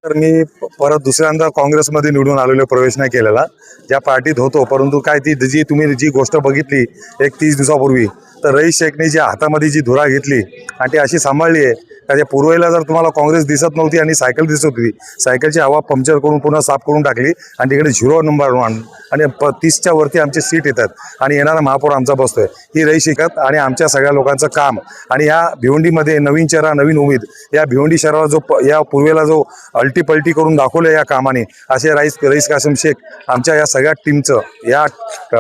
तर मी परत दुसऱ्यांदा काँग्रेसमध्ये निवडून आलेलो, प्रवेश नाही केलेला. ज्या पार्टीत होतो, परंतु काय ती जी तुम्ही जी गोष्ट बघितली 31 दिवसापूर्वी, तर रईस शेखने जी हातामध्ये जी धुरा घेतली आणि ती अशी सांभाळली आहे का त्या पूर्वेला जर तुम्हाला काँग्रेस दिसत नव्हती आणि सायकल दिसत होती, सायकलची हवा पंक्चर करून पुन्हा साफ करून टाकली आणि तिकडे 0 नंबर आणि 30च्या वरती आमची सीट येतात आणि येणारा महापौर आमचा बसतोय. ही रईस शेखत आणि आमच्या सगळ्या लोकांचं काम. आणि ह्या भिवंडीमध्ये नवीन चेहरा नवीन उमेद, या भिवंडी शहराला जो या पूर्वेला जो अल्टीपल्टी करून दाखवलं या कामाने, असे रईस कासिम शेख आमच्या या सगळ्या टीमचं या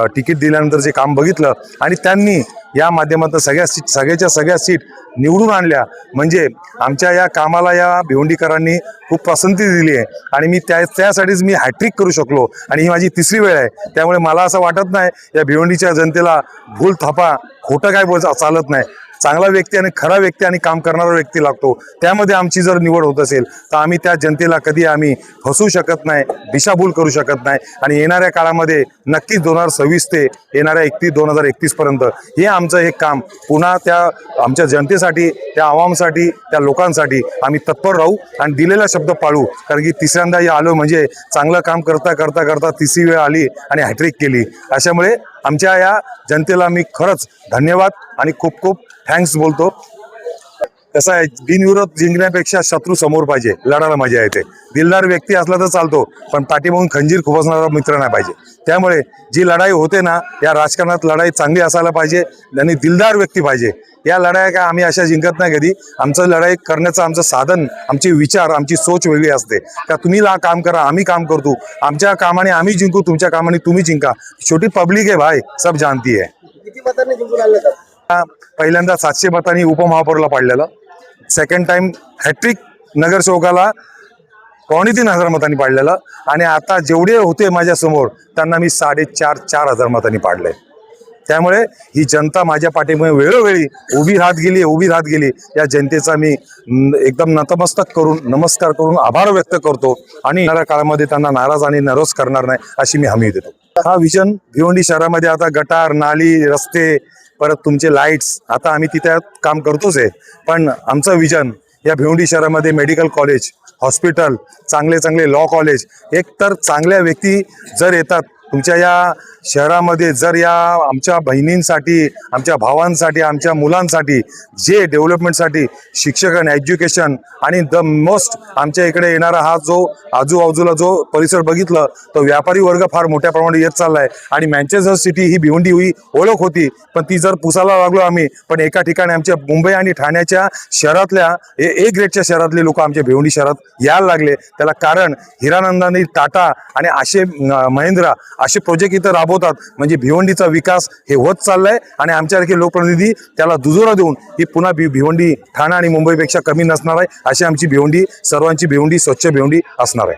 तिकीट दिल्यानंतर जे काम बघितलं आणि त्यांनी या माध्यमातून सगळ्या सीट निवडून आणल्या, म्हणजे आमच्या या कामाला या भिवंडीकरांनी खूप पसंती दिली आहे. आणि मी त्यासाठीच मी हॅट्रिक करू शकलो आणि ही माझी 3री वेळ आहे. त्यामुळे मला असं वाटत नाही या भिवंडीच्या जनतेला भूल थापा खोटं काय चालत नाही. चांगला व्यक्ती आणि खरा व्यक्ती आणि काम करणारा व्यक्ती लागतो. त्यामध्ये आमची जर निवड होत असेल तर आम्ही त्या जनतेला कधी आम्ही फसवू शकत नाही, दिशाभूल करू शकत नाही. आणि येणाऱ्या काळामध्ये नक्कीच 2026 ते येणाऱ्या 2031 पर्यंत हे आमचं हे काम पुन्हा त्या आमच्या जनतेसाठी, त्या आवामसाठी, त्या लोकांसाठी आम्ही तत्पर राहू आणि दिलेला शब्द पाळू. कारण की तिसऱ्यांदा आलो म्हणजे चांगलं काम करता करता करता 3री वेळ आली आणि हॅट्रिक केली. अशामुळे आमच्या या जनतेला मी खरंच धन्यवाद आणि खूप खूप थँक्स बोलतो. कसं आहे, बिनविरोध जिंकण्यापेक्षा शत्रू समोर पाहिजे, लढायला मजा येते. दिलदार व्यक्ती असला तर चालतो, पण पाठीमागून खंजीर खुपसणारा मित्र नाही पाहिजे. त्यामुळे जी लढाई होते ना, या राजकारणात लढाई चांगली असायला पाहिजे आणि दिलदार व्यक्ती पाहिजे. या लढाई काय आम्ही अशा जिंकत नाही कधी. आमचं लढाई करण्याचं आमचं साधन, आमचे विचार, आमची सोच वेगळी असते. का तुम्ही काम करा, आम्ही काम करतो, आमच्या कामाने आम्ही जिंकू, तुमच्या कामाने तुम्ही जिंका. छोटी पब्लिक आहे भाई, सब जानती आहे. किती मतांनी जिंकून आले? पहिल्यांदा 700 मतांनी उपमहापौरला पाडलेलं, सेकंड टाइम हॅट्रिक नगरसेवकाला 3,500 मतांनी पाडलेलं आणि आता जेवढे होते माझ्यासमोर त्यांना मी 4,500 मतांनी पाडले. त्यामुळे ही जनता माझ्या पाठीमुळे वेळोवेळी उभी राहत गेली. या जनतेचा मी एकदम नतमस्तक करून नमस्कार करून आभार व्यक्त करतो आणि येणाऱ्या काळामध्ये त्यांना नाराज आणि नरोस करणार नाही अशी मी हमी देतो. हा विजन भिवंडी शहरामध्ये आता गटार, नाली, रस्ते, परत तुमचे लाईट्स, आता आम्ही तिथे काम करतोच आहे. पण आमचं विजन या भिवंडी शहरामध्ये मेडिकल कॉलेज, हॉस्पिटल, चांगले लॉ कॉलेज, एक तर चांगल्या व्यक्ती जर येतात तुमच्या या शहरामध्ये, जर या आमच्या बहिणींसाठी, आमच्या भावांसाठी, आमच्या मुलांसाठी जे डेव्हलपमेंटसाठी शिक्षण, एज्युकेशन आणि द मोस्ट आमच्या इकडे येणारा हा जो आजूबाजूला जो परिसर बघितलं तर व्यापारी वर्ग फार मोठ्या प्रमाणात येत चाललाय. आणि मँचेस्टर सिटी ही भिवंडी ही ओळख होती, पण ती जर पुसायला लागलो आम्ही. पण एका ठिकाणी आमच्या मुंबई आणि ठाण्याच्या शहरातल्या ए ग्रेडच्या शहरातले लोक आमच्या भिवंडी शहरात यायला लागले. त्याला कारण हिरानंदानी, टाटा आणि असे महिंद्रा असे प्रोजेक्ट इथं राबवतात. म्हणजे भिवंडीचा विकास हे होत चाललाय आणि आमच्यासारखे लोकप्रतिनिधी त्याला दुजोरा देऊन ही पुन्हा भिवंडी ठाणा आणि मुंबईपेक्षा कमी नसणार आहे. अशी आमची भिवंडी, सर्वांची भिवंडी, स्वच्छ भिवंडी असणार आहे.